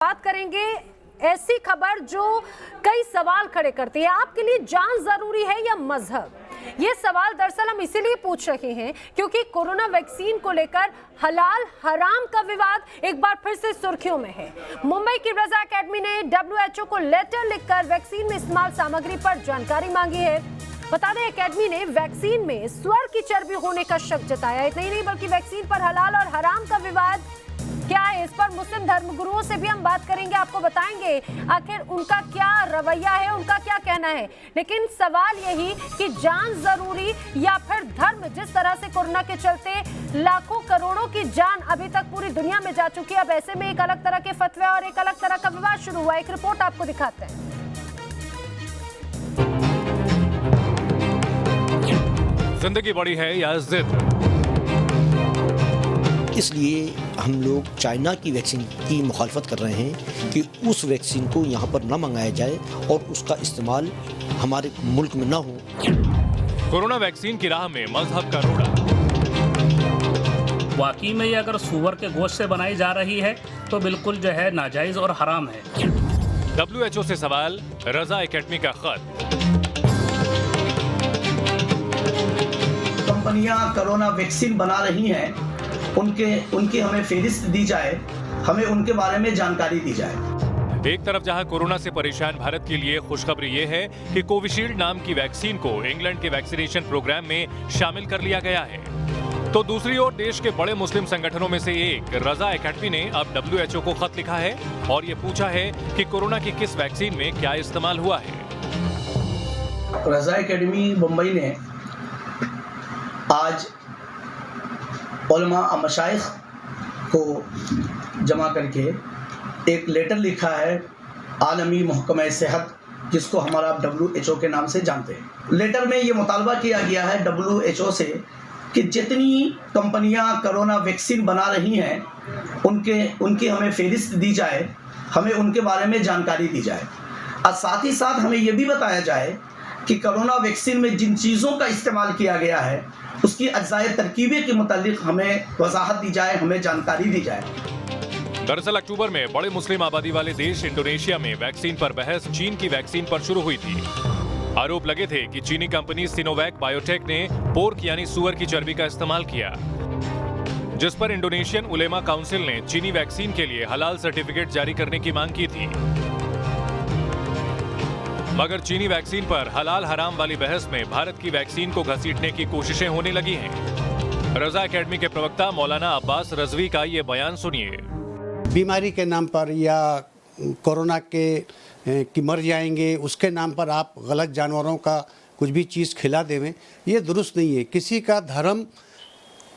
बात करेंगे ऐसी खबर जो कई सवाल खड़े करती है। आपके लिए जान जरूरी है या मजहब? ये सवाल दरअसल हम इसीलिए पूछ रहे हैं क्योंकि कोरोना वैक्सीन को लेकर हलाल हराम का विवाद एक बार फिर से सुर्खियों में है। मुंबई की रजा एकेडमी ने WHO को लेटर लिखकर वैक्सीन में इस्तेमाल सामग्री पर जानकारी मांगी है। बता दें, एकेडमी ने वैक्सीन में सुअर की चर्बी होने का शक जताया। इतना ही नहीं बल्कि वैक्सीन पर हलाल और हराम का विवाद क्या है, इस पर मुस्लिम धर्मगुरुओं से भी हम बात करेंगे, आपको बताएंगे आखिर उनका क्या रवैया है, उनका क्या कहना है। लेकिन सवाल यही कि जान जरूरी या फिर धर्म? जिस तरह से कोरोना के चलते लाखों करोड़ों की जान अभी तक पूरी दुनिया में जा चुकी है, अब ऐसे में एक अलग तरह के फतवे और एक अलग तरह का विवाद शुरू हुआ। एक रिपोर्ट आपको दिखाते हैं। जिंदगी बड़ी है या जिद, इसलिए हम लोग चाइना की वैक्सीन की मुखालफत कर रहे हैं कि उस वैक्सीन को यहाँ पर न मंगाया जाए और उसका इस्तेमाल हमारे मुल्क में न हो। कोरोना वैक्सीन की राह में मजहब का रोड़ा। वाकई में ये अगर सूअर के गोश्त से बनाई जा रही है तो बिल्कुल जो है नाजायज और हराम है। WHO से सवाल, रजा एकेडमी का खत। कंपनियां कोरोना वैक्सीन बना रही हैं, उनकी हमें फेहरिस्त दी जाए, हमें उनके बारे में जानकारी दी जाए। एक तरफ जहां कोरोना से परेशान भारत के लिए खुशखबरी ये है कि कोविशील्ड नाम की वैक्सीन को इंग्लैंड के वैक्सीनेशन प्रोग्राम में शामिल कर लिया गया है, तो दूसरी ओर देश के बड़े मुस्लिम संगठनों में से एक रजा एकेडमी ने अब WHO को खत लिखा है और ये पूछा है कि कोरोना की किस वैक्सीन में क्या इस्तेमाल हुआ है। रजा एकेडमी मुंबई ने आज उलमा मशाइख को जमा करके एक लेटर लिखा है आलमी महकमा सेहत, जिसको हमारा WHO के नाम से जानते हैं। लेटर में ये मुतालबा किया गया है WHO से कि जितनी कंपनियां कोरोना वैक्सीन बना रही हैं उनकी हमें फेहरिस्त दी जाए, हमें उनके बारे में जानकारी दी जाए और साथ ही साथ हमें ये भी बताया जाए कि कोरोना वैक्सीन में जिन चीज़ों का इस्तेमाल किया गया है उसकी अज्जाए तरकीबें के मुतालिक हमें वजाहत दी जाए, हमें जानकारी दी जाए। दरअसल अक्टूबर में बड़े मुस्लिम आबादी वाले देश इंडोनेशिया में वैक्सीन पर बहस चीन की वैक्सीन पर शुरू हुई थी। आरोप लगे थे कि चीनी कंपनी सिनोवैक बायोटेक ने पोर्क यानी सुअर की चर्बी का इस्तेमाल किया, जिस पर इंडोनेशियन उलेमा काउंसिल ने चीनी वैक्सीन के लिए हलाल सर्टिफिकेट जारी करने की मांग की थी। मगर चीनी वैक्सीन पर हलाल हराम वाली बहस में भारत की वैक्सीन को घसीटने की कोशिशें होने लगी हैं। रजा एकेडमी के प्रवक्ता मौलाना अब्बास रजवी का ये बयान सुनिए। बीमारी के नाम पर या कोरोना के कि मर जाएंगे उसके नाम पर आप गलत जानवरों का कुछ भी चीज़ खिला देवें, ये दुरुस्त नहीं है। किसी का धर्म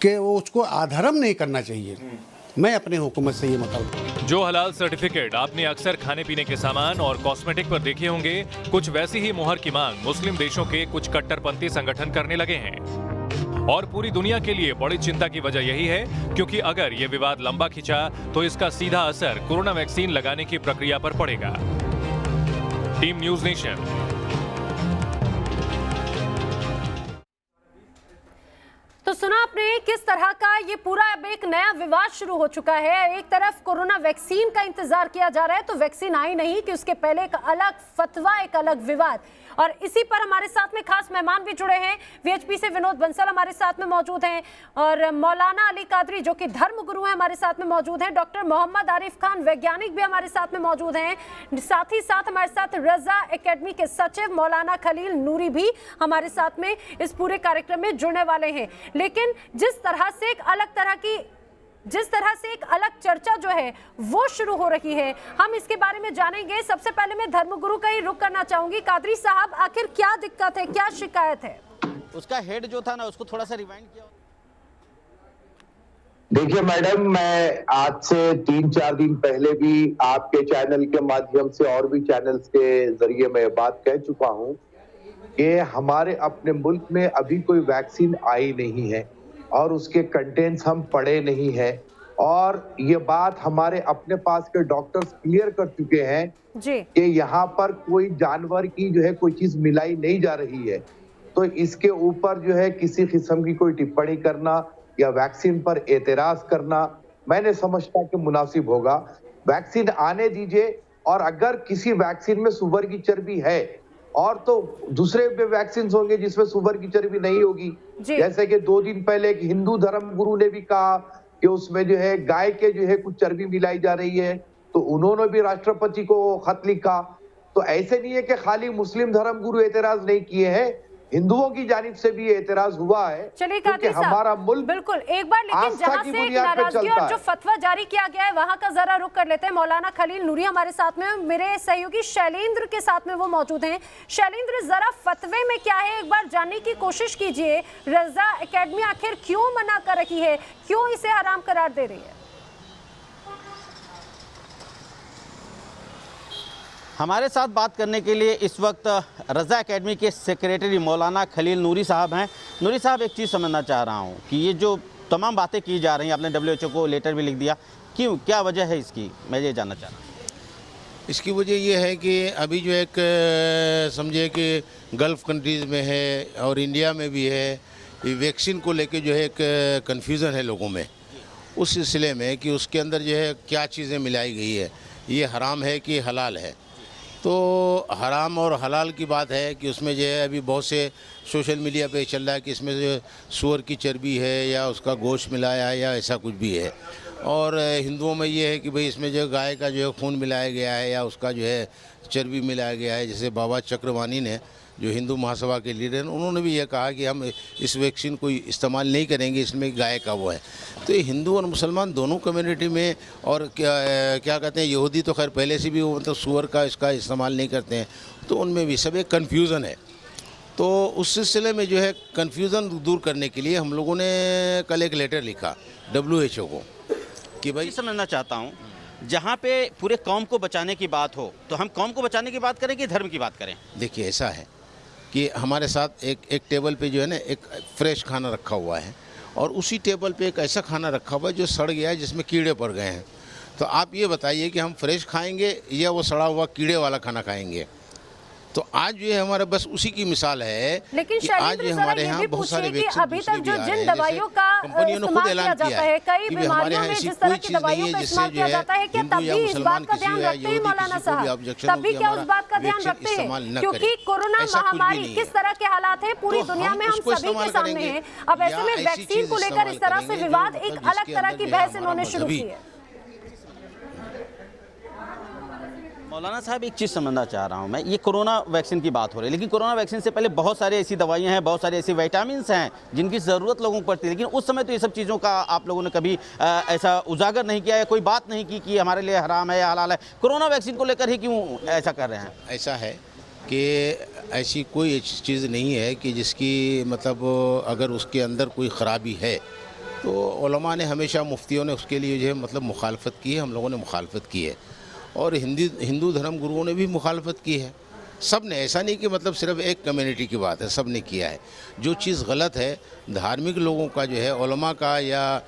के वो उसको अधर्म नहीं करना चाहिए। मैं अपने हुकूमत से ये मतलब, जो हलाल सर्टिफिकेट आपने अक्सर खाने पीने के सामान और कॉस्मेटिक पर देखे होंगे, कुछ वैसी ही मुहर की मांग मुस्लिम देशों के कुछ कट्टरपंथी संगठन करने लगे हैं। और पूरी दुनिया के लिए बड़ी चिंता की वजह यही है क्योंकि अगर ये विवाद लंबा खिंचा तो इसका सीधा असर कोरोना वैक्सीन लगाने की प्रक्रिया पर पड़ेगा। Team news nation. तो सुना आपने किस तरह का ये पूरा अब एक नया विवाद शुरू हो चुका है। एक तरफ कोरोना वैक्सीन का इंतजार किया जा रहा है तो वैक्सीन आई नहीं कि उसके पहले एक अलग फतवा, एक अलग विवाद। और इसी पर हमारे साथ में खास मेहमान भी जुड़े हैं। VHP से विनोद बंसल हमारे साथ में मौजूद हैं और मौलाना अली कादरी जो कि धर्म गुरु हैं हमारे साथ में मौजूद हैं। डॉक्टर मोहम्मद आरिफ खान वैज्ञानिक भी हमारे साथ में मौजूद हैं। साथ ही साथ हमारे साथ रजा एकेडमी के सचिव मौलाना खलील नूरी भी हमारे साथ में इस पूरे कार्यक्रम में जुड़ने वाले हैं। लेकिन जिस तरह से एक अलग चर्चा जो है वो शुरू हो रही है, हम इसके बारे में जानेंगे। सबसे पहले मैं धर्मगुरु का ही रुख करना चाहूंगी। कादरी साहब, आखिर क्या दिक्कत है, क्या शिकायत है? उसका हेड जो था ना, उसको थोड़ा सा रिवाइंड किया। देखिए मैडम, मैं आज से 3-4 दिन पहले भी आपके चैनल के माध्यम से और भी चैनल्स के जरिए मैं बात कह चुका हूं कि हमारे अपने मुल्क में अभी कोई वैक्सीन आई नहीं है और उसके कंटेंट्स हम पढ़े नहीं हैं और ये बात हमारे अपने पास के डॉक्टर्स क्लियर कर चुके हैं कि यहाँ पर कोई जानवर की जो है कोई चीज मिलाई नहीं जा रही है। तो इसके ऊपर जो है किसी किस्म की कोई टिप्पणी करना या वैक्सीन पर एतराज करना मैं नहीं समझता कि मुनासिब होगा। वैक्सीन आने दीजिए, और अगर किसी वैक्सीन में सुअर की चर्बी है और तो दूसरे पे वैक्सीन होंगे जिसमें सुअर की चर्बी नहीं होगी। जैसे कि 2 दिन पहले एक हिंदू धर्म गुरु ने भी कहा कि उसमें जो है गाय के जो है कुछ चर्बी मिलाई जा रही है, तो उन्होंने भी राष्ट्रपति को खत लिखा। तो ऐसे नहीं है कि खाली मुस्लिम धर्म गुरु एतराज नहीं किए हैं, हिंदुओं की जानिब से भी एतराज हुआ है। चलिए क्योंकि हमारा मुल्क बिल्कुल एक बार, लेकिन जहां से एक नाराजगी और जो फतवा जारी किया गया है वहां का जरा रुख कर लेते हैं। मौलाना खलील नूरी हमारे साथ में, मेरे सहयोगी शैलेंद्र के साथ में वो मौजूद हैं। शैलेंद्र, जरा फतवे में क्या है एक बार जानने की कोशिश कीजिए। रजा एकेडमी आखिर क्यों मना कर रही है, क्यों इसे हराम करार दे रही है? हमारे साथ बात करने के लिए इस वक्त रज़ा एकेडमी के सेक्रेटरी मौलाना खलील नूरी साहब हैं। नूरी साहब, एक चीज़ समझना चाह रहा हूं कि ये जो तमाम बातें की जा रही हैं, आपने WHO को लेटर भी लिख दिया, क्यों, क्या वजह है इसकी, मैं ये जानना चाह रहा हूँ। इसकी वजह ये है कि अभी जो एक समझे कि गल्फ़ कंट्रीज़ में है और इंडिया में भी है, वैक्सीन को लेके जो है एक कन्फ्यूज़न है लोगों में, उस सिलसिले में कि उसके अंदर जो है क्या चीज़ें मिलाई गई है, ये हराम है कि हलाल है। तो हराम और हलाल की बात है कि उसमें जो है अभी बहुत से सोशल मीडिया पे चल रहा है कि इसमें जो सूअर की चर्बी है या उसका गोश्त मिलाया है या ऐसा कुछ भी है। और हिंदुओं में ये है कि भाई इसमें जो गाय का जो है खून मिलाया गया है या उसका जो है चर्बी मिलाया गया है। जैसे बाबा चक्रवाणी ने, जो हिंदू महासभा के लीडर हैं, उन्होंने भी ये कहा कि हम इस वैक्सीन को इस्तेमाल नहीं करेंगे, इसमें गाय का वो है। तो ये हिंदू और मुसलमान दोनों कम्युनिटी में, और क्या कहते हैं, यहूदी तो खैर पहले से भी मतलब सूअर का इसका इस्तेमाल नहीं करते हैं, तो उनमें भी सब एक कन्फ्यूज़न है। तो उस सिलसिले में जो है कन्फ्यूज़न दूर करने के लिए हम लोगों ने कल एक लेटर लिखा WHO को कि भाई, समझना चाहता हूँ, जहाँ पे पूरे कौम को बचाने की बात हो तो हम कौम को बचाने की बात करें कि धर्म की बात करें? देखिए, ऐसा है कि हमारे साथ एक टेबल पे जो है ना एक फ्रेश खाना रखा हुआ है, और उसी टेबल पे एक ऐसा खाना रखा हुआ है जो सड़ गया है, जिसमें कीड़े पड़ गए हैं। तो आप ये बताइए कि हम फ्रेश खाएंगे या वो सड़ा हुआ कीड़े वाला खाना खाएंगे? तो आज ये हमारा बस उसी की मिसाल है। लेकिन कि आज ये हमारे यहाँ बहुत सारे वैक्सीन अभी तक जो जिन दवाइयों का कंपनियों ने खुद ऐलान किया है कई कि हमारे यहाँ ऐसी कोई चीज़ नहीं है जिससे जो है हिंदू या मुसलमान किसी या यहूदी किसी को भी ऑब्जेक्शन हो कि हमारा वैक्सीन इस्तेमाल न करें। क्योंकि कोरोना महामारी किस तरह के हालात है पूरी दुनिया में हम सभी के सामने हैं। अब ऐसे में वैक्सीन को लेकर इस तरह से विवाद, एक अलग तरह की बहस इन्होंने शुरू की है। मौलाना साहब, एक चीज़ समझना चाह रहा हूँ मैं, ये कोरोना वैक्सीन की बात हो रही है, लेकिन कोरोना वैक्सीन से पहले बहुत सारी ऐसी दवाइयाँ हैं, बहुत सारे ऐसे विटामिन्स हैं जिनकी ज़रूरत लोगों को पड़ती है, लेकिन उस समय तो ये सब चीज़ों का आप लोगों ने कभी ऐसा उजागर नहीं किया या कोई बात नहीं की कि हमारे लिए हराम है या हलाल है। कोरोना वैक्सीन को लेकर ही क्यों ऐसा कर रहे हैं? ऐसा है कि ऐसी कोई चीज़ नहीं है कि जिसकी मतलब अगर उसके अंदर कोई ख़राबी है, तो उलमा ने हमेशा, मुफ्तियों ने उसके लिए जो है मतलब मुखालफत की है, हम लोगों ने मुखालफत की है, और हिंदू धर्म गुरुओं ने भी मुखालफत की है। सब ने, ऐसा नहीं कि मतलब सिर्फ एक कम्युनिटी की बात है, सब ने किया है। जो चीज़ गलत है, धार्मिक लोगों का जो है, उलमा का या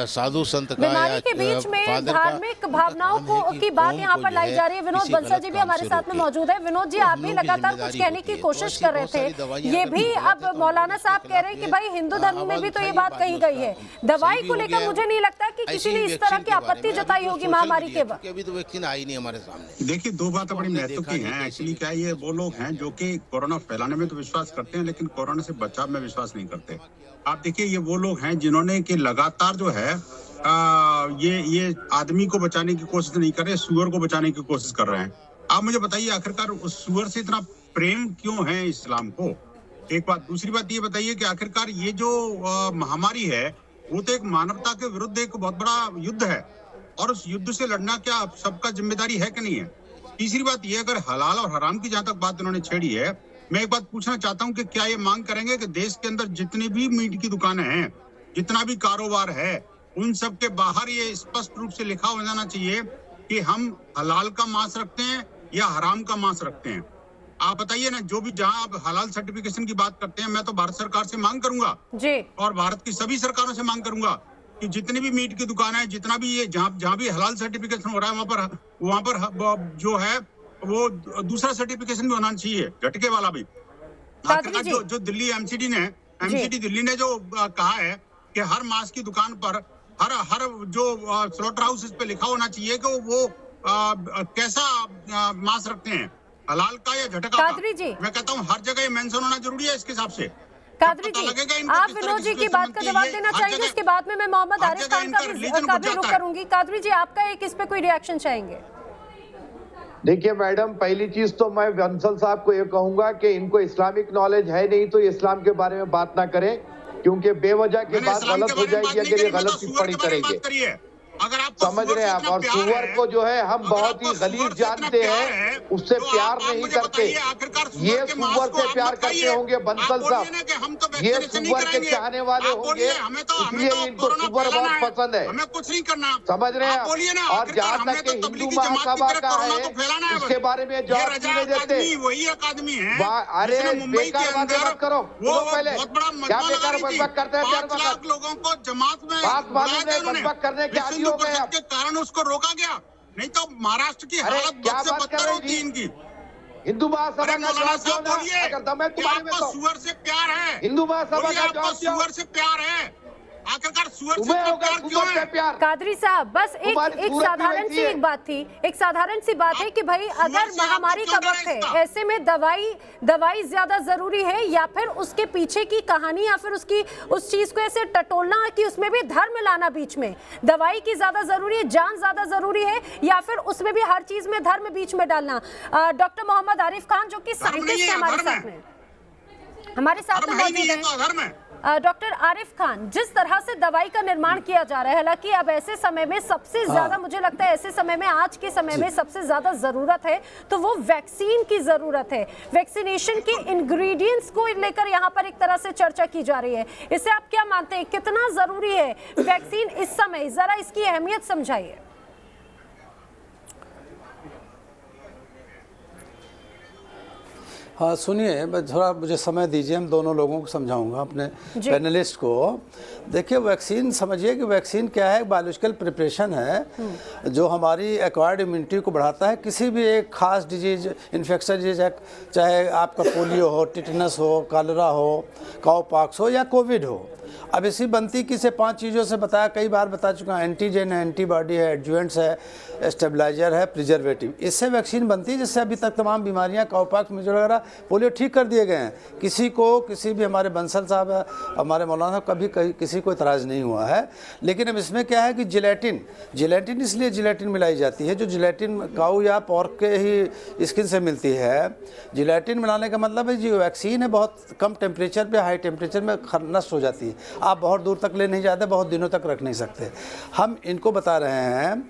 साधु संत का या के बीच में धार्मिक भावनाओं की बात यहाँ पर लाई जा रही है। विनोद बंसल जी भी हमारे साथ में मौजूद है। विनोद जी, आप भी लगातार कुछ कहने की कोशिश कर रहे थे, ये भी अब मौलाना साहब कह रहे हैं कि भाई हिंदू धर्म में भी तो ये बात कही गई है। दवाई को लेकर मुझे नहीं लगता कि किसी ने इस तरह की आपत्ति जताई होगी महामारी के वक्त। अभी तो वैक्सीन आई नहीं हमारे सामने। देखिए, दो बातें बड़ी महत्व की हैं। एक्चुअली क्या, ये वो लोग हैं जो कि कोरोना फैलाने में तो विश्वास करते हैं, लेकिन कोरोना से बचाव में विश्वास नहीं करते। आप देखिए, ये वो लोग हैं जिन्होंने कि लगातार जो है ये आदमी को बचाने की कोशिश नहीं कर रहे, सुअर को बचाने की कोशिश कर रहे हैं। आप मुझे बताइए, आखिरकार उस सुअर से इतना प्रेम क्यों है इस्लाम को? एक बात। दूसरी बात ये बताइए कि आखिरकार ये जो महामारी है, वो तो एक मानवता के विरुद्ध एक बहुत बड़ा युद्ध है, और उस युद्ध से लड़ना क्या सबका जिम्मेदारी है कि नहीं है? तीसरी बात ये, अगर हलाल और हराम की जहां तक बात इन्होंने छेड़ी है, मैं एक बात पूछना चाहता हूं कि क्या ये मांग करेंगे कि देश के अंदर जितनी भी मीट की दुकानें हैं, जितना भी कारोबार है, उन सब के बाहर ये स्पष्ट रूप से लिखा हो जाना चाहिए कि हम हलाल का मांस रखते हैं या हराम का मांस रखते हैं? आप बताइए ना, जो भी जहां आप हलाल सर्टिफिकेशन की बात करते हैं, मैं तो भारत सरकार से मांग करूंगा जी, और भारत की सभी सरकारों से मांग करूंगा कि जितनी भी मीट की दुकान है, जितना भी ये जहां भी हलाल सर्टिफिकेशन हो रहा है, वहां पर जो है वो दूसरा सर्टिफिकेशन भी होना चाहिए, झटके वाला भी। जो दिल्ली एमसीडी दिल्ली ने जो कहा है कि हर मांस की दुकान पर हर जो स्लॉटर हाउस इस पे लिखा होना चाहिए कि वो कैसा मांस रखते हैं, हलाल का या झटका कादरी जी, मैं कहता हूँ हर जगह ये मेंशन होना जरूरी है इसके हिसाब से। कादरी जी, आप विनोद जी की बात का जवाब देना चाहेंगे, उसके बाद में मैं मोहम्मद आरिफ खान का भी रुख करूंगी। कादरी जी, आपका एक इस पे कोई रिएक्शन चाहेंगे? देखिए मैडम, पहली चीज तो मैं बंसल साहब को ये कहूंगा कि इनको इस्लामिक नॉलेज है नहीं तो इस्लाम के बारे में बात ना करें, क्योंकि बेवजह की बात गलत हो जाएगी अगर ये गलत टिप्पणी करेंगे। अगर आप समझ रहे हैं आप, और सुअर को जो है हम बहुत ही गलीज जानते हैं, उससे प्यार नहीं करते। ये सुअर से प्यार करते होंगे बंसल साहब, ये सुअर के चाहने वाले होंगे, इसलिए इनको सुअर बहुत पसंद है। हमें कुछ नहीं करना, समझ रहे हैं। और जहाँ तक कि हिंदू महासभा का है, इसके बारे में जवाब नहीं देते। वही एक आदमी है, अरे बेकार बातें मत करो, पहले क्या बेकार बकबक करते हैं? 5 लाख लोगों को जमात में बात मालूम नहीं, बकबक करने के आदी हो गए आप। के कारण उसको रोका गया, नहीं तो महाराष्ट्र की हालत क्या से बात कर बदतर रही होती इनकी। हिंदू महासभा का जवाब दो ना, अगर दम है तुम्हारे में तो। सुअर से प्यार है, हिंदू महासभा का जवाब दो। सुअर से प्यार है, आखिरकार सुअर से तुम्हें होगा प्यार क्यों है? प्यार। कादरी साहब, बस एक साधारण सी एक बात थी, एक साधारण सी बात है कि भाई अगर महामारी का वक्त है, ऐसे में दवाई ज्यादा जरूरी है, या फिर उसके पीछे की कहानी, या फिर उसकी उस चीज को ऐसे टटोलना कि उसमें भी धर्म लाना बीच में, दवाई की ज्यादा जरूरी है, जान ज्यादा जरूरी है, या फिर उसमें भी हर चीज में धर्म बीच में डालना? डॉक्टर मोहम्मद आरिफ खान जो कि साइंटिस्ट है हमारे साथ में मौजूद है। डॉक्टर आरिफ खान, जिस तरह से दवाई का निर्माण किया जा रहा है, हालांकि अब ऐसे समय में सबसे ज्यादा मुझे लगता है ऐसे समय में, आज के समय में सबसे ज्यादा जरूरत है तो वो वैक्सीन की जरूरत है। वैक्सीनेशन के इंग्रेडिएंट्स को लेकर यहाँ पर एक तरह से चर्चा की जा रही है, इससे आप क्या मानते हैं, कितना जरूरी है वैक्सीन इस समय? जरा इसकी अहमियत समझाइए। हाँ सुनिए, बस थोड़ा मुझे समय दीजिए, हम दोनों लोगों को समझाऊंगा, अपने पैनलिस्ट को। देखिए वैक्सीन, समझिए कि वैक्सीन क्या है, बायोलॉजिकल प्रिपरेशन है जो हमारी एक्वायर्ड इम्यूनिटी को बढ़ाता है। किसी भी एक खास डिजीज, इन्फेक्शन डिजीज, चाहे आपका पोलियो हो, टिटनस हो, कॉलरा हो, काउपॉक्स हो या कोविड हो। अब इसी बनती की से 5 चीज़ों से बताया, कई बार बता चुका, एंटीजन है, एंटीबॉडी है, एडजुवेंट्स है, स्टेबलाइजर है, प्रिजर्वेटिव, इससे वैक्सीन बनती है, जिससे अभी तक तमाम बीमारियां, काउपॉक्स, मीजल वगैरह, पोलियो ठीक कर दिए गए हैं। किसी भी हमारे बंसल साहब, हमारे मौलाना साहब, कभी किसी को इतराज़ नहीं हुआ है। लेकिन अब इसमें क्या है कि जिलेटिन इसलिए जिलेटिन मिलाई जाती है, जो जिलेटिन काऊ या पॉर्क के ही स्किन से मिलती है। जिलेटिन मिलाने का मतलब है जो वैक्सीन है बहुत कम टेम्परेचर पर, हाई टेम्परेचर में नष्ट हो जाती है, आप बहुत दूर तक ले नहीं जाते, बहुत दिनों तक रख नहीं सकते। हम इनको बता रहे हैं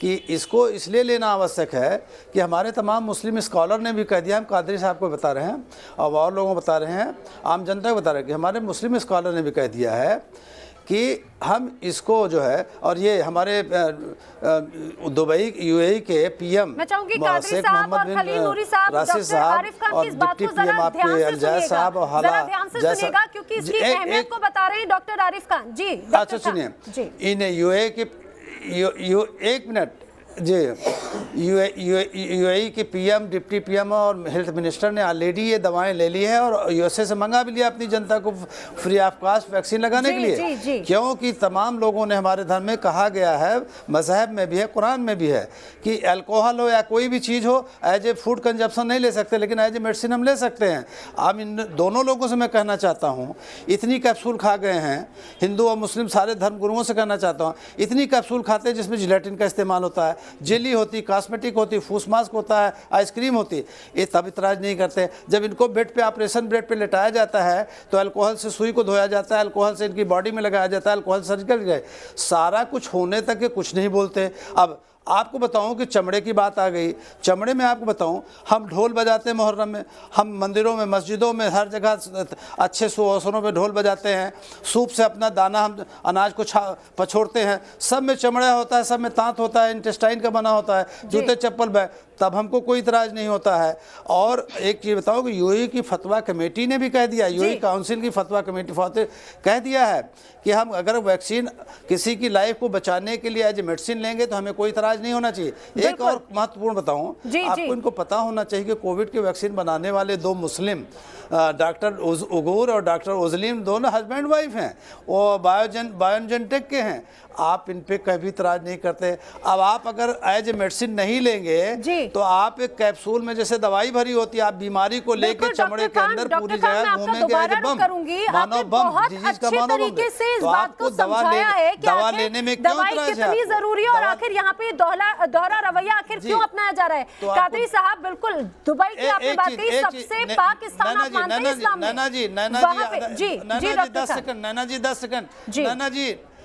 कि इसको इसलिए लेना आवश्यक है कि हमारे तमाम मुस्लिम स्कॉलर ने भी कह दिया, हम कादरी साहब को बता रहे हैं और लोगों को बता रहे हैं, आम जनता को बता रहे हैं कि हमारे मुस्लिम स्कॉलर ने भी कह दिया है कि हम इसको जो है, और ये हमारे दुबई यूएई के पीएम शेख मोहम्मद बिन राशिद साहब और डिप्टी पीएम आपके अलजाज साहब और हाला जैसा, क्योंकि इसकी अहमियत को बता रहे हैं डॉक्टर आरिफ खान जी। अच्छा सुनिए, इन यूएई के एक मिनट जी, यूएई के पीएम, डिप्टी पीएम और हेल्थ मिनिस्टर ने ऑलरेडी ये दवाएं ले ली है और यूएसए से मंगा भी लिया अपनी जनता को फ्री ऑफ कॉस्ट वैक्सीन लगाने के लिए। क्योंकि तमाम लोगों ने, हमारे धर्म में कहा गया है, मजहब में भी है, कुरान में भी है कि अल्कोहल हो या कोई भी चीज़ हो, एज ए फूड कंजप्शन नहीं ले सकते, लेकिन एज ए मेडिसिन हम ले सकते हैं। अब इन दोनों लोगों से मैं कहना चाहता हूँ, इतनी कैप्सूल खा गए हैं, हिंदू और मुस्लिम सारे धर्म गुरुओं से कहना चाहता हूँ, इतनी कैप्सूल खाते हैं जिसमें जिलेटिन का इस्तेमाल होता है, जेली होती, कॉस्मेटिक होती, फूस मास्क होता है, आइसक्रीम होती, ये तब इतराज नहीं करते। जब इनको बेड पे, ऑपरेशन बेड पे लेटाया जाता है तो अल्कोहल से सुई को धोया जाता है, अल्कोहल से इनकी बॉडी में लगाया जाता है, अल्कोहल सर्जिकल गए, सारा कुछ होने तक ये कुछ नहीं बोलते। अब आपको बताऊं कि चमड़े की बात आ गई, चमड़े में आपको बताऊं, हम ढोल बजाते हैं मुहर्रम में, हम मंदिरों में, मस्जिदों में, हर जगह अच्छे सुअवसरों में ढोल बजाते हैं, सूप से अपना दाना, हम अनाज को पछोड़ते हैं, सब में चमड़ा होता है, सब में तांत होता है, इंटेस्टाइन का बना होता है, जूते चप्पल तब हमको कोई इतराज़ नहीं होता है। और एक चीज़ बताओ कि यूएई की फतवा कमेटी ने भी कह दिया, यूएई काउंसिल की फतवा कमेटी कह दिया है कि हम अगर वैक्सीन किसी की लाइफ को बचाने के लिए एज ए मेडिसिन लेंगे तो हमें कोई इतराज़ नहीं होना चाहिए। एक और महत्वपूर्ण बताऊं, आपको इनको पता होना चाहिए कि कोविड की वैक्सीन बनाने वाले 2 मुस्लिम डॉक्टर उगूर और डॉक्टर ओजलीम दोनों हस्बैंड वाइफ हैं, वो बायोजेनटेक के हैं। आप इन पे कभी इतराज नहीं करते। अब आप अगर एज ए मेडिसिन नहीं लेंगे तो आप एक कैप्सूल में जैसे दवाई भरी होती है, आप बीमारी को लेकर चमड़े के अंदर पूरी जगह घूमेंगे एज ए बम, मानो बम, डिजीज का मानो बम। तो आपको दवा लेने में क्यों इतराज है? कितनी जरूरी है और आखिर यहाँ पे दोहरा रवैया आखिर क्यों अपनाया जा रहा है? कादरी साहब, बिल्कुल दुबई की आपने बात की, सबसे पाकिस्तान आप मानते हैं इस्लाम में?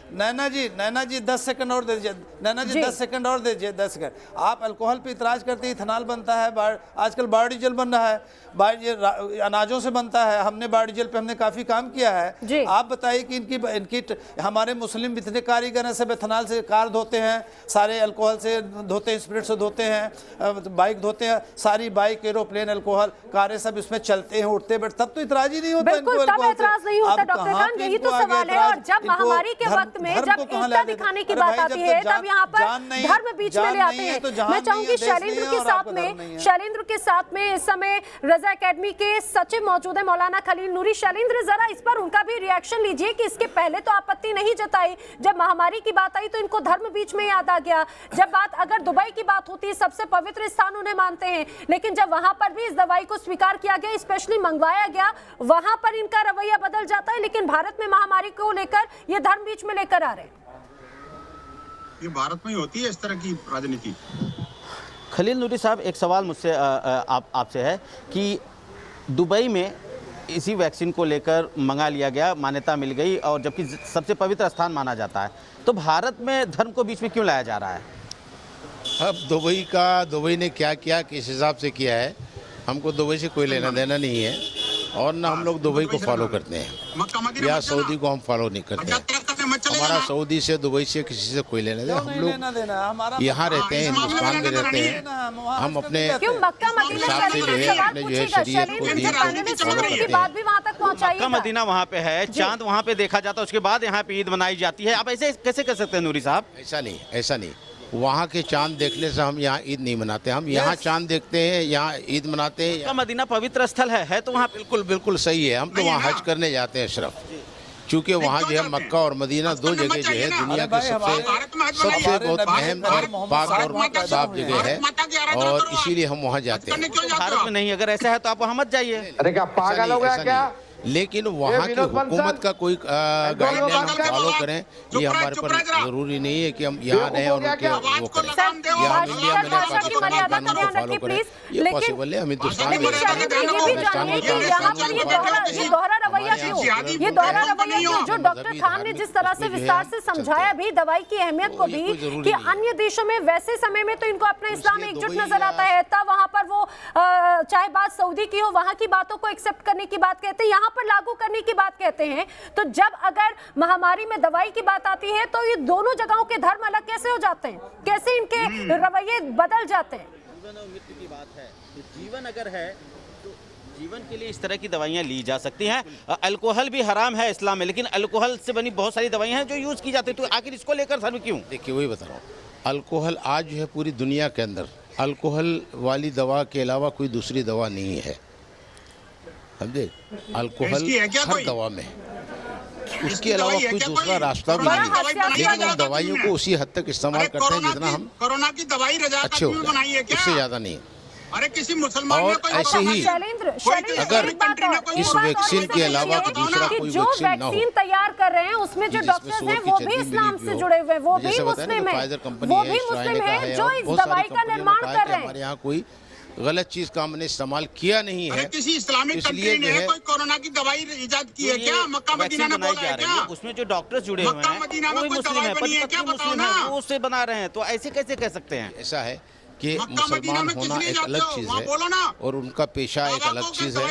नैना जी 10 सेकंड और दे दीजिए। नैना जी 10 सेकंड और दे दीजिए, 10 सेकंड। आप अल्कोहल पे इतराज करते हैं, इथेनॉल बनता है, आजकल बायोडीजल बन रहा है, अनाजों से बनता है। हमने बायोडीजल पे हमने काफ़ी काम किया है। आप बताइए कि इनकी हमारे मुस्लिम इतने कारीगर हैं, सब इथेनॉल से कार धोते हैं, सारे अल्कोहल से धोते हैं, स्पिरिट से धोते हैं, बाइक धोते हैं, सारी बाइक, एरोप्लेन, अल्कोहल, कारें सब इसमें चलते हैं, उठते बैठते, तब तो इतराज ही नहीं होता। यही तो सवाल है। और जब महामारी के वक्त में जब एकता दिखाने की बात आती है तब यहाँ पर धर्म बीच में ले आते हैं। मैं चाहूंगी शैलेंद्र के साथ में इस समय रजा एकेडमी के सचिव मौजूद है मौलाना खलील नूरी। शैलेंद्र, जरा इस पर उनका भी रिएक्शन लीजिए कि इसके पहले तो आपत्ति नहीं जताई, जब महामारी की बात आई तो इनको धर्म बीच में याद आ गया। जब बात अगर दुबई की बात होती है, सबसे पवित्र स्थान उन्हें मानते हैं, लेकिन जब वहां पर भी इस दवाई को स्वीकार किया गया, स्पेशली मंगवाया गया, वहां पर इनका रवैया बदल जाता है। लेकिन भारत में महामारी को लेकर ये धर्म बीच में लेकर आ रहे हैं। ये भारत में ही होती है इस तरह की राजनीति। खलील नूरी साहब, एक सवाल मुझसे आपसे है कि दुबई में इसी वैक्सीन को लेकर मंगा लिया गया, मान्यता मिल गई, और जबकि सबसे पवित्र स्थान माना जाता है, तो भारत में धर्म को बीच में क्यों लाया जा रहा है? अब दुबई ने क्या किया, किस हिसाब से किया है, हमको दुबई से कोई लेना देना नहीं है, और ना हम लोग दुबई को फॉलो करते हैं या सऊदी को हम फॉलो नहीं करते हैं। हमारा सऊदी से, दुबई से, किसी से कोई लेना देना। हम लोग यहाँ रहते हैं, हिंदुस्तान में रहते हैं, हम अपने हिसाब से जो है अपने जो है शरीयत को दीन को फॉलो करते हैं। मक्का मदीना वहाँ पे है, चांद वहाँ पे देखा जाता है, उसके बाद यहाँ पे ईद मनाई जाती है। आप ऐसे कैसे कर सकते हैं नूरी साहब? ऐसा नहीं। वहाँ के चांद देखने से हम यहाँ ईद नहीं मनाते, हम यहाँ चांद देखते हैं, यहाँ ईद मनाते हैं। मक्का मदीना पवित्र स्थल है तो वहाँ बिल्कुल सही है। हम तो वहाँ हज करने जाते हैं सिर्फ, चूँकि वहाँ जो है मक्का और मदीना 2 जगह जो है दुनिया की सबसे बहुत अहम और पाक और साफ जगह है, और इसीलिए हम वहाँ जाते हैं। भारत में नहीं, अगर ऐसा है तो आप वहाँ मत जाइए। अरे क्या पागल हो गया क्या? लेकिन वहाँ की हुकूमत का कोई गाइडलाइन हम फॉलो करें, ये हमारे पर जरूरी नहीं है कि हम यहाँ रहें और उनके वो करें। या हम इंडिया में पाकिस्तान को फॉलो करें, ये पॉसिबल है। हम हिंदुस्तान में ये दोहरा रवैया क्यों? जो डॉक्टर खान ने जिस तरह से विस्तार से समझाया भी दवाई की अहमियत को भी, कि अन्य देशों में वैसे समय में तो इनको अपना इस्लाम एकजुट नजर आता है, तब वहां पर वो चाहे बात सऊदी की हो, वहां की बातों को एक्सेप्ट करने की बात कहते हैं, यहाँ पर लागू करने की बात कहते हैं। तो जब अगर महामारी में दवाई की बात आती है तो ये दोनों जगहों के धर्म अलग कैसे हो जाते हैं? कैसे इनके रवैये बदल जाते हैं? जीवन और मृत्यु की बात है। जीवन अगर है तो जीवन के लिए इस तरह की दवाइयाँ ली जा सकती हैं। अल्कोहल भी हराम है इस्लाम में, लेकिन अल्कोहल से बनी बहुत सारी दवाइयाँ हैं जो यूज़ की जाती है, तो आखिर इसको लेकर धर्म क्यों? देखिए, वही बता रहा हूँ, अल्कोहल आज जो है पूरी दुनिया के अंदर अल्कोहल वाली दवा के अलावा कोई दूसरी दवा नहीं है, समझे? अल्कोहल हर दवा में, उसके अलावा कोई दूसरा रास्ता भी नहीं है, लेकिन हम दवाइयों को उसी हद तक इस्तेमाल करते हैं जितना हम कोरोना की दवाई अच्छे हो जाए, उससे ज़्यादा नहीं। अरे किसी मुसलमान और ऐसे ही अगर इस वैक्सीन के अलावा दूसरा कोई जो वैक्सीन तैयार कर रहे हैं उसमें जो डॉक्टर्स हैं वो भी इस्लाम से जुड़े हुए, वो भी मुस्लिम है, जो इस दवाई का निर्माण कर रहे हैं। हमारे यहाँ कोई गलत चीज का हमने इस्तेमाल किया नहीं है। किसी इस्लामिक कंट्री ने कोई कोरोना की दवाई इजाद की है क्या? मक्का मदीना ने बोला है क्या? उसमें जो डॉक्टर्स जुड़े हुए हैं वो मुस्लिम है, पति पत्नी मुस्लिम है, वो उससे बना रहे हैं, तो ऐसे कैसे कह सकते हैं? ऐसा है कि मुसलमान होना एक अलग चीज है और उनका पेशा एक अलग चीज है।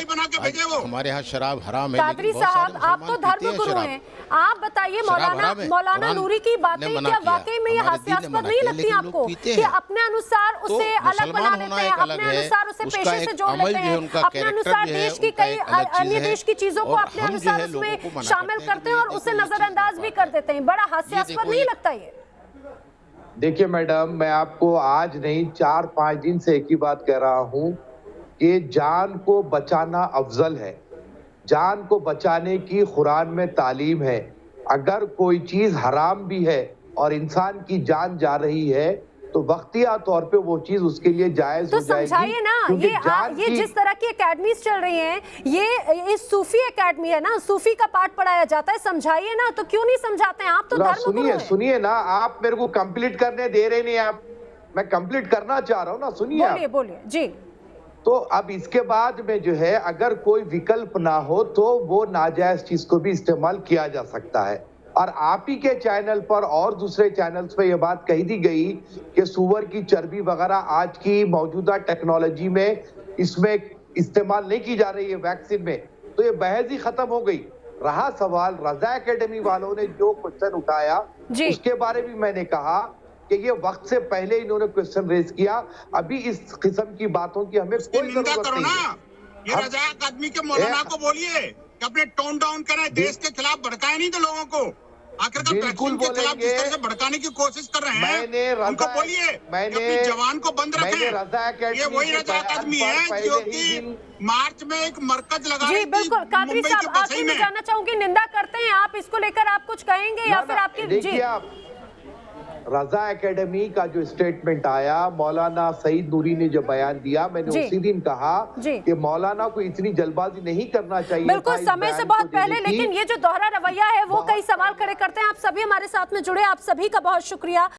हमारे यहाँ शराब हराम है। कादरी साहब, आप तो धर्मगुरु हैं, आप बताइए शराब हराम है। मौलाना कुरान नूरी की बातें ने मना क्या किया, वाकई में ये हमारे दीन ने हास्यास्पद मना नहीं किया, लगती लेकिन आपको लोग पीते कि हैं। अपने अनुसार तो उसे अलग बना मुसलमान लेते होना हैं, एक अलग अपने है, अनुसार उसे उसका पेशे से एक जोड़ अमल लेते जो है, हैं, उनका अपने कैरेक्टर अनुसार जो है, देश की उनका कई एक अलग चीज अन्य है। देश की चीजों को और अपने हम जो अनुसार है लोगों को उसमें मना शामिल करते हैं करते हैं और कि उसे ये देखो, नजरअंदाज भी कर देते हैं। बड़ा हास्यास्पद नहीं लगता ये? देखिए मैडम, मैं आपको आज नहीं 4-5 दिन से एक ही बात कह रहा हूं कि जान को बचाना अफजल है। जान को बचाने की कुरान में तालीम है। अगर कोई चीज हराम भी है और इंसान की जान जा रही है तो वक्तिया तौर पे वो चीज उसके लिए जायज तो हो जाएगी। समझाइए ना, क्योंकि ये जिस तरह की एकेडमीज चल रही हैं, ये सूफी एकेडमी है ना, सूफी का पाठ पढ़ाया जाता है, समझाइए ना। तो क्यों नहीं समझाते हैं आप? तो धर्मगुरु हैं। सुनिए ना, आप मेरे को कंप्लीट करने दे रहे नहीं। आप, मैं कंप्लीट करना चाह रहा हूँ ना, सुनिए। बोलिए बोलिए जी। तो अब इसके बाद में जो है, अगर कोई विकल्प ना हो तो वो नाजायज चीज को भी इस्तेमाल किया जा सकता है। और आप ही के चैनल पर और दूसरे चैनल्स पे ये बात कही दी गई कि सुअर की चर्बी वगैरह आज की मौजूदा टेक्नोलॉजी में इसमें इस्तेमाल नहीं की जा रही है वैक्सीन में, तो ये बहस ही खत्म हो गई। रहा सवाल रजा एकेडमी वालों ने जो क्वेश्चन उठाया, उसके बारे में मैंने कहा कि ये वक्त से पहले इन्होंने क्वेश्चन रेज किया। अभी इस किस्म की बातों की हमें कोई जरूरत नहीं है। ये रजा आदमी के मौलाना को बोलिए कि अपने टोन डाउन करें, देश के खिलाफ भड़काए नहीं तो लोगों को। आखिरकार वैक्सीन के खिलाफ जिस तरह से भड़काने की कोशिश कर रहे हैं, उनको बोलिए कि अपनी जवान को बंद रखें। ये वही रजा आदमी है जो कि मार्च में एक मरकज लगा रही थी। जी बिल्कुल। कादरी साहब, आखिर में जानना चाहूंगी, निंदा करते हैं आप, इसको लेकर आप कुछ कहेंगे या फिर आपकी? देखिए आप, रजा एकेडमी का जो स्टेटमेंट आया, मौलाना सईद नूरी ने जो बयान दिया, मैंने उसी दिन कहा कि मौलाना को इतनी जल्दबाजी नहीं करना चाहिए। बिल्कुल, समय से बहुत पहले। लेकिन ये जो दोहरा रवैया है वो कई सवाल खड़े करते हैं। आप सभी हमारे साथ में जुड़े, आप सभी का बहुत शुक्रिया।